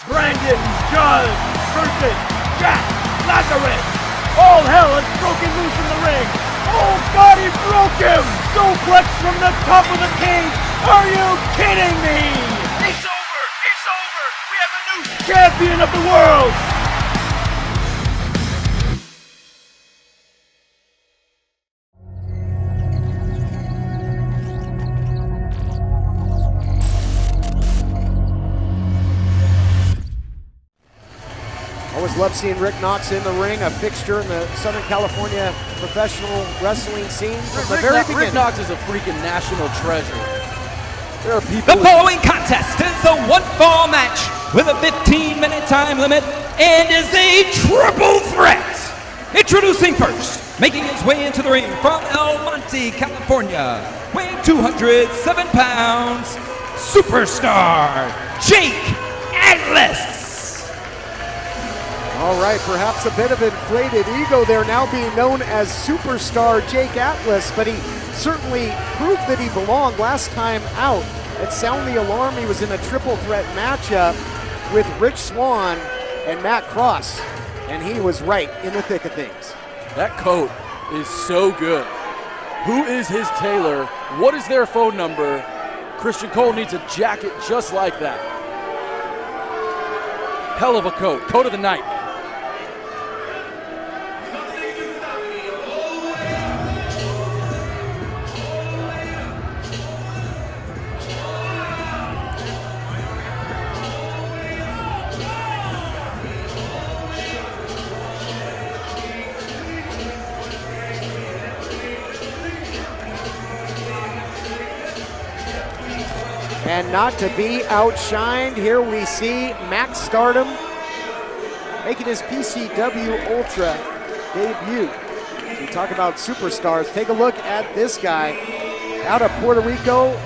Brandon Judge versus Jack Lazarus. All hell has broken loose in the ring. Oh God, he broke him! Suplex from the top of the cage. Are you kidding me? It's over! It's over! We have a new champion of the world! Always love seeing Rick Knox in the ring, a fixture in the Southern California professional wrestling scene from the very beginning. Rick Knox is a freaking national treasure. There are people. The following contest is a one-fall match with a 15-minute time limit and is a triple threat. Introducing first, making his way into the ring from El Monte, California, weighing 207 pounds, superstar Jake Atlas. All right, perhaps a bit of inflated ego there, now being known as Superstar Jake Atlas, but he certainly proved that he belonged last time out. At Sound the Alarm, he was in a triple threat matchup with Rich Swann and Matt Cross, and he was right in the thick of things. That coat is so good. Who is his tailor? What is their phone number? Christian Cole needs a jacket just like that. Hell of a coat. Coat of the night. And not to be outshined, here we see Maxx Stardom making his PCW Ultra debut. We talk about superstars. Take a look at this guy out of Puerto Rico.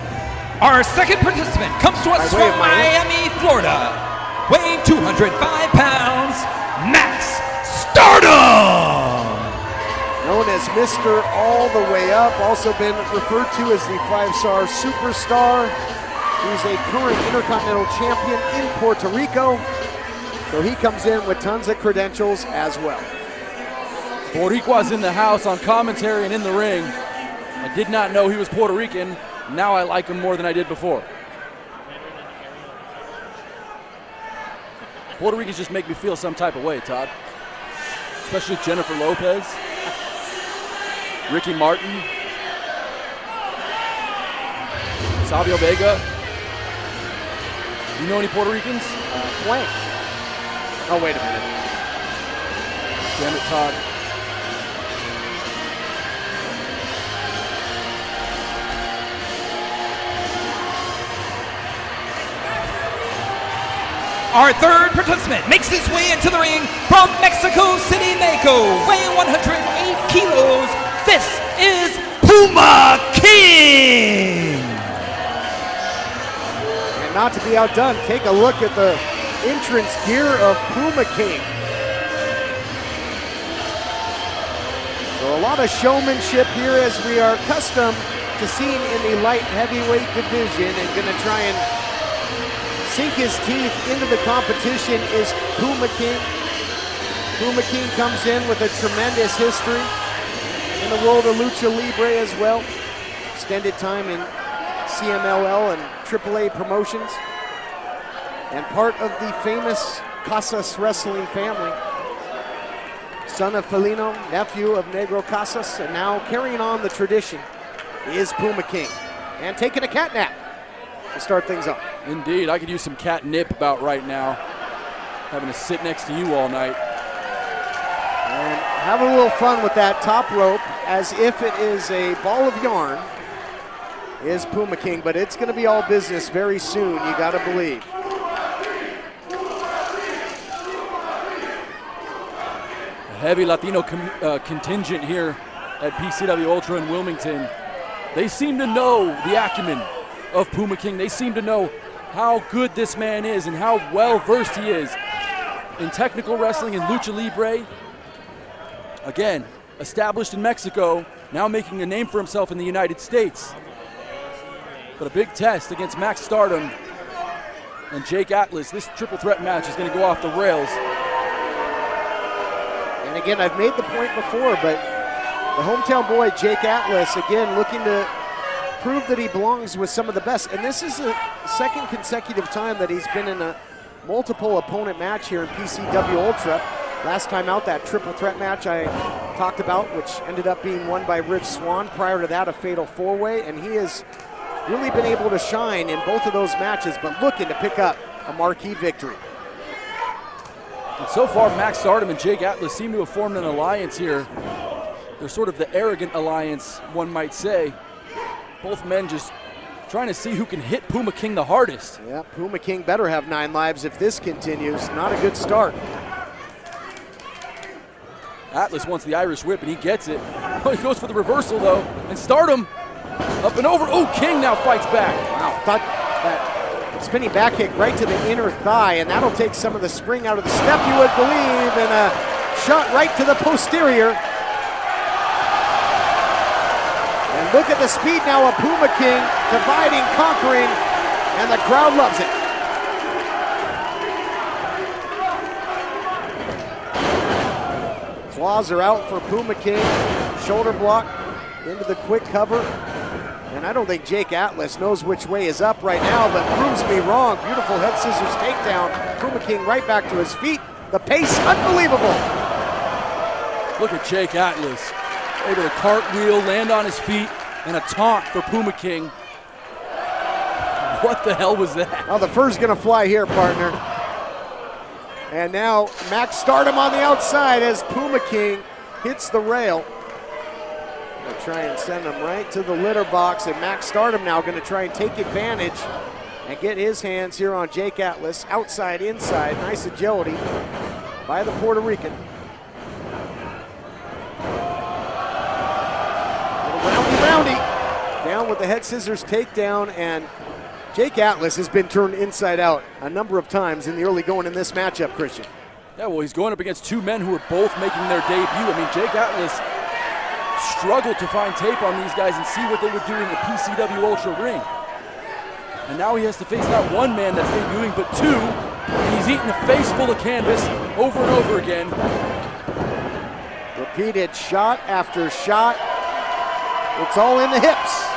Our second participant comes to us from Miami, Florida, weighing 205 pounds, Maxx Stardom. Known as Mr. All the Way Up, also been referred to as the 5-star superstar. He's a current Intercontinental Champion in Puerto Rico, so he comes in with tons of credentials as well. Boricua's in the house on commentary and in the ring. I did not know he was Puerto Rican. Now I like him more than I did before. Puerto Ricans just make me feel some type of way, Todd. Especially Jennifer Lopez, Ricky Martin, Savio Vega. You know any Puerto Ricans? Blank. Oh, wait a minute. Damn it, Todd. Our third participant makes his way into the ring from Mexico City, Mexico, weighing 108 kilos. This is Puma King. And not to be outdone, take a look at the entrance gear of Puma King. So a lot of showmanship here, as we are accustomed to seeing in the light heavyweight division, and gonna try and sink his teeth into the competition is Puma King. Puma King comes in with a tremendous history in the world of Lucha Libre as well. Extended time in CMLL and AAA promotions. And part of the famous Casas wrestling family. Son of Felino, nephew of Negro Casas, and now carrying on the tradition is Puma King. And taking a cat nap to start things off. Indeed, I could use some catnip about right now. Having to sit next to you all night. And have a little fun with that top rope as if it is a ball of yarn is Puma King, but it's gonna be all business very soon, you gotta believe. A heavy Latino contingent here at PCW Ultra in Wilmington. They seem to know the acumen of Puma King. They seem to know how good this man is and how well versed he is in technical wrestling and Lucha Libre. Again, established in Mexico, now making a name for himself in the United States. But a big test against Maxx Stardom. and Jake Atlas. This triple threat match is going to go off the rails. And again, I've made the point before, but the hometown boy, Jake Atlas, again, looking to prove that he belongs with some of the best. And this is the second consecutive time that he's been in a multiple opponent match here in PCW Ultra. Last time out, that triple threat match I talked about, which ended up being won by Rich Swann. Prior to that, a fatal four-way, and he has really been able to shine in both of those matches, but looking to pick up a marquee victory. And so far, Maxx Stardom and Jake Atlas seem to have formed an alliance here. They're sort of the arrogant alliance, one might say. Both men just trying to see who can hit Puma King the hardest. Yeah, Puma King better have 9 lives if this continues. Not a good start. Atlas wants the Irish whip, and he gets it. Oh, he goes for the reversal, though. And Stardom up and over. Oh, King now fights back. Wow, thought that spinning back kick right to the inner thigh, and that'll take some of the spring out of the step, you would believe, and a shot right to the posterior. And look at the speed now of Puma King, dividing, conquering, and the crowd loves it. Claws are out for Puma King. Shoulder block into the quick cover. And I don't think Jake Atlas knows which way is up right now, but proves me wrong. Beautiful head scissors takedown. Puma King right back to his feet. The pace, unbelievable. Look at Jake Atlas. Able to cartwheel, land on his feet, and a taunt for Puma King. What the hell was that? Well, the fur's gonna fly here, partner. And now Maxx Stardom on the outside as Puma King hits the rail. They'll try and send him right to the litter box, and Maxx Stardom now gonna try and take advantage and get his hands here on Jake Atlas. Outside, inside, nice agility by the Puerto Rican. Roundy down with the head scissors takedown, and Jake Atlas has been turned inside out a number of times in the early going in this matchup, Christian. Yeah, well, he's going up against two men who are both making their debut. I mean, Jake Atlas struggled to find tape on these guys and see what they would do in the PCW Ultra ring. And now he has to face not one man that's debuting, but two. And he's eating a face full of canvas over and over again. Repeated shot after shot. It's all in the hips.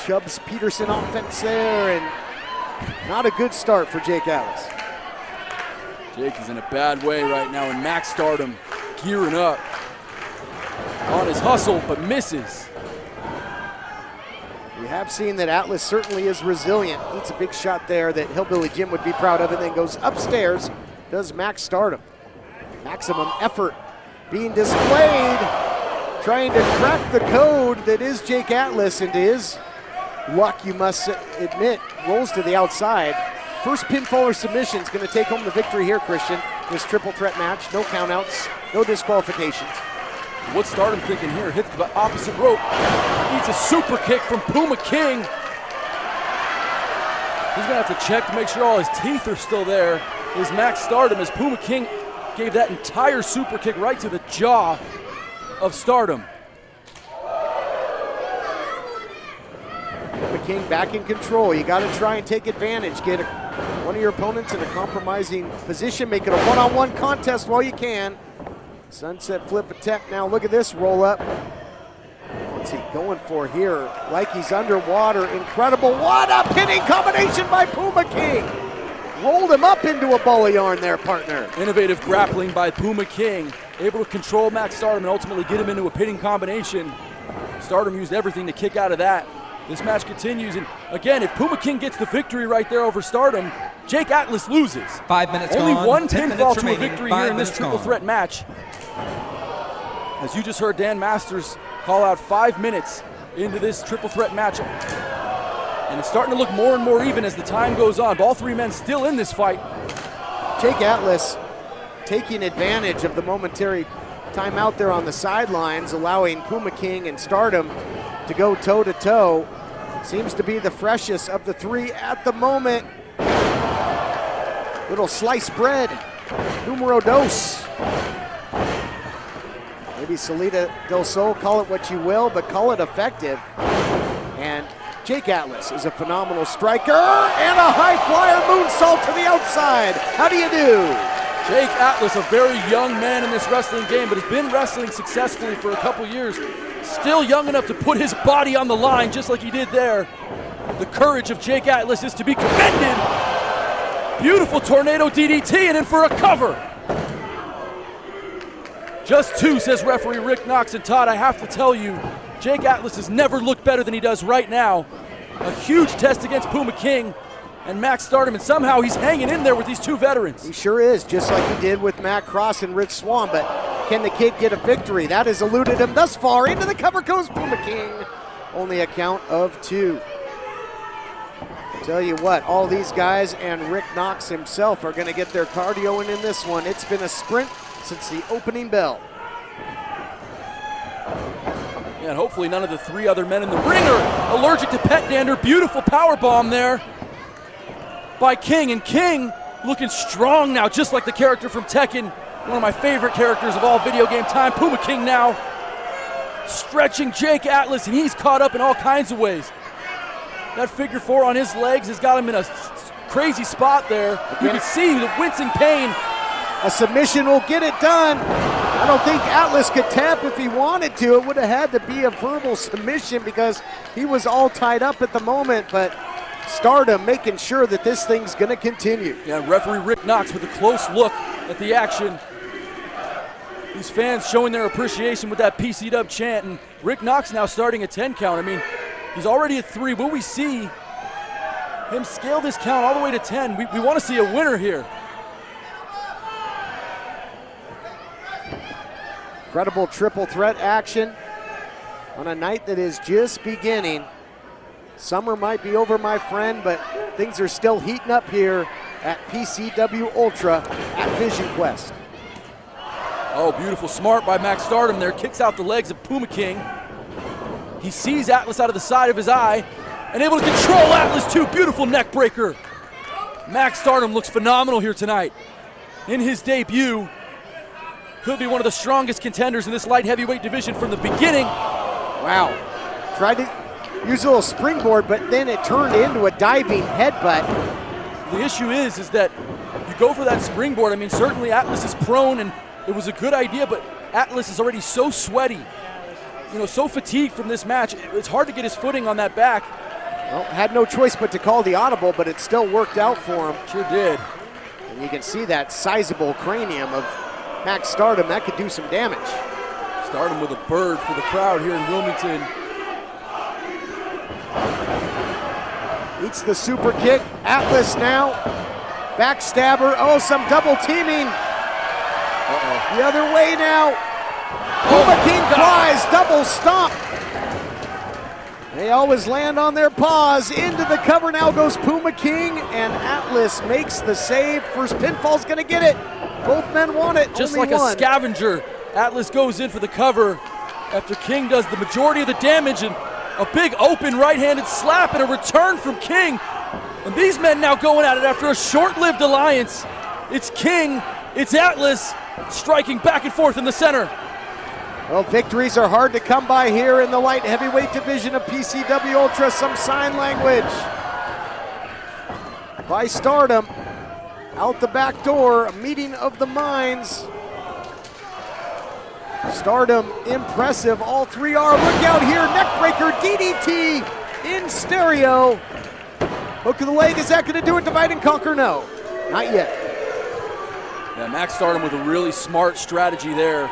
Chubbs Peterson offense there, and not a good start for Jake Atlas. Jake is in a bad way right now, and Maxx Stardom gearing up on his hustle, but misses. We have seen that Atlas certainly is resilient. Eats a big shot there that Hillbilly Jim would be proud of, and then goes upstairs, does Maxx Stardom. Maximum effort being displayed, trying to crack the code that is Jake Atlas, and to his luck, you must admit, rolls to the outside. First pinfall or submission is going to take home the victory here, Christian. This triple threat match, no countouts, no disqualifications. What's Stardom thinking here? Hits the opposite rope. Needs a super kick from Puma King. He's going to have to check to make sure all his teeth are still there. Is Maxx Stardom, as Puma King gave that entire super kick right to the jaw of Stardom. Puma King back in control. You got to try and take advantage. Get one of your opponents in a compromising position. Make it a one-on-one contest while you can. Sunset flip attempt now. Look at this roll up. What's he going for here? Like he's underwater. Incredible. What a pinning combination by Puma King. Rolled him up into a ball of yarn there, partner. Innovative grappling by Puma King. Able to control Maxx Stardom and ultimately get him into a pinning combination. Stardom used everything to kick out of that. This match continues, and again, if Puma King gets the victory right there over Stardom, Jake Atlas loses. 5 minutes Only gone, one 10 pinfall minutes to a remaining, victory 5 here in this minutes triple gone. threat match. As you just heard Dan Masters call out 5 minutes into this triple threat match. And it's starting to look more and more even as the time goes on. All three men still in this fight. Jake Atlas taking advantage of the momentary time out there on the sidelines, allowing Puma King and Stardom to go toe-to-toe. Seems to be the freshest of the three at the moment. Little sliced bread, numero dos. Maybe Salida del Sol, call it what you will, but call it effective. And Jake Atlas is a phenomenal striker and a high flyer moonsault to the outside. How do you do? Jake Atlas, a very young man in this wrestling game, but has been wrestling successfully for a couple years. Still young enough to put his body on the line just like he did there. The courage of Jake Atlas is to be commended. Beautiful tornado DDT and in for a cover. Just two, says referee Rick Knox. And Todd, I have to tell you, Jake Atlas has never looked better than he does right now. A huge test against Puma King and Maxx Stardom, and somehow he's hanging in there with these two veterans. He sure is, just like he did with Matt Cross and Rich Swann, but can the kid get a victory? That has eluded him thus far. Into the cover goes Puma King. Only a count of two. Tell you what, all these guys and Rick Knox himself are going to get their cardio in this one. It's been a sprint since the opening bell. Yeah, and hopefully none of the three other men in the ring are allergic to pet dander. Beautiful power bomb there by King, and King looking strong now, just like the character from Tekken, one of my favorite characters of all video game time. Puma King now stretching Jake Atlas, and he's caught up in all kinds of ways. That figure four on his legs has got him in a crazy spot there. You can see the wincing pain. A submission will get it done. I don't think Atlas could tap if he wanted to. It would have had to be a verbal submission because he was all tied up at the moment, but Stardom making sure that this thing's gonna continue. Yeah, referee Rick Knox with a close look at the action. These fans showing their appreciation with that PCW chant, and Rick Knox now starting a 10 count. I mean, he's already at 3. Will we see him scale this count all the way to 10? We want to see a winner here. Incredible triple threat action on a night that is just beginning. Summer might be over, my friend, but things are still heating up here at PCW Ultra at Vision Quest. Oh, beautiful smart by Maxx Stardom there. Kicks out the legs of Puma King. He sees Atlas out of the side of his eye and able to control Atlas too. Beautiful neck breaker. Maxx Stardom looks phenomenal here tonight. In his debut, could be one of the strongest contenders in this light heavyweight division from the beginning. Wow. Tried to use a little springboard, but then it turned into a diving headbutt. The issue is that you go for that springboard. I mean, certainly Atlas is prone, and it was a good idea, but Atlas is already so sweaty, so fatigued from this match. It's hard to get his footing on that back. Well, had no choice but to call the audible, but it still worked out for him. Sure did. And you can see that sizable cranium of Maxx Stardom. That could do some damage. Stardom with a bird for the crowd here in Wilmington. Eats the super kick. Atlas now. Backstabber. Oh, some double teaming. The other way now. Puma King flies. Double stomp. They always land on their paws. Into the cover now goes Puma King, and Atlas makes the save. First pinfall's gonna get it. Both men want it. Just only like one. a scavenger, Atlas goes in for the cover after King does the majority of the damage, and a big open right-handed slap and a return from King. And these men now going at it after a short-lived alliance. It's King, it's Atlas, striking back and forth in the center. Well, victories are hard to come by here in the light heavyweight division of PCW Ultra. Some sign language by Stardom. Out the back door, a meeting of the minds. Stardom impressive, all three are. Look out here, neckbreaker, DDT in stereo. Hook of the leg, is that gonna do it? Divide and conquer? No, not yet. Yeah, Maxx Stardom with a really smart strategy there.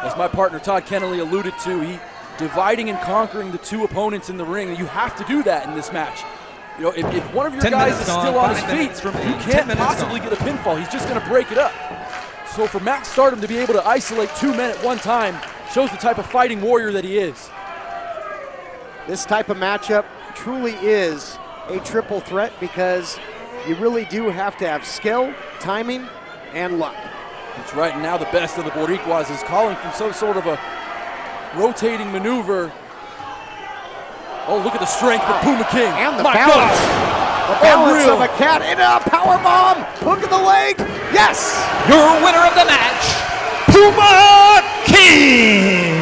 As my partner Todd Kennelly alluded to, he dividing and conquering the two opponents in the ring, and you have to do that in this match. If one of your guys is still on his feet, you can't possibly get a pinfall. He's just gonna break it up. So for Maxx Stardom to be able to isolate two men at one time shows the type of fighting warrior that he is. This type of matchup truly is a triple threat because you really do have to have skill, timing, and luck. That's right, and now the best of the Boricuas is calling from some sort of a rotating maneuver. Oh, look at the strength of Puma King. And the My balance. God. The balance Unreal. of a cat into a power bomb. Hook of the leg. Yes. Your winner of the match, Puma King.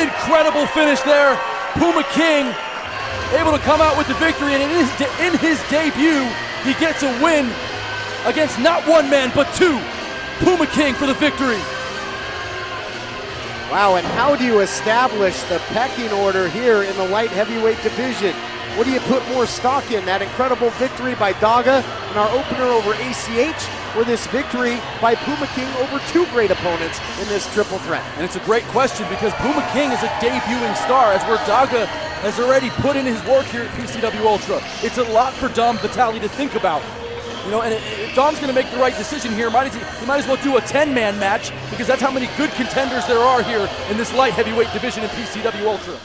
Incredible finish there. Puma King able to come out with the victory, and in his debut, he gets a win against not one man, but two. Puma King for the victory. Wow, and how do you establish the pecking order here in the light heavyweight division? What do you put more stock in? That incredible victory by Daga in our opener over ACH, or this victory by Puma King over two great opponents in this triple threat? And it's a great question because Puma King is a debuting star, as where Daga has already put in his work here at PCW Ultra. It's a lot for Dom Vitale to think about. You know, and if Dom's going to make the right decision here, he might as well do a 10-man match, because that's how many good contenders there are here in this light heavyweight division in PCW Ultra.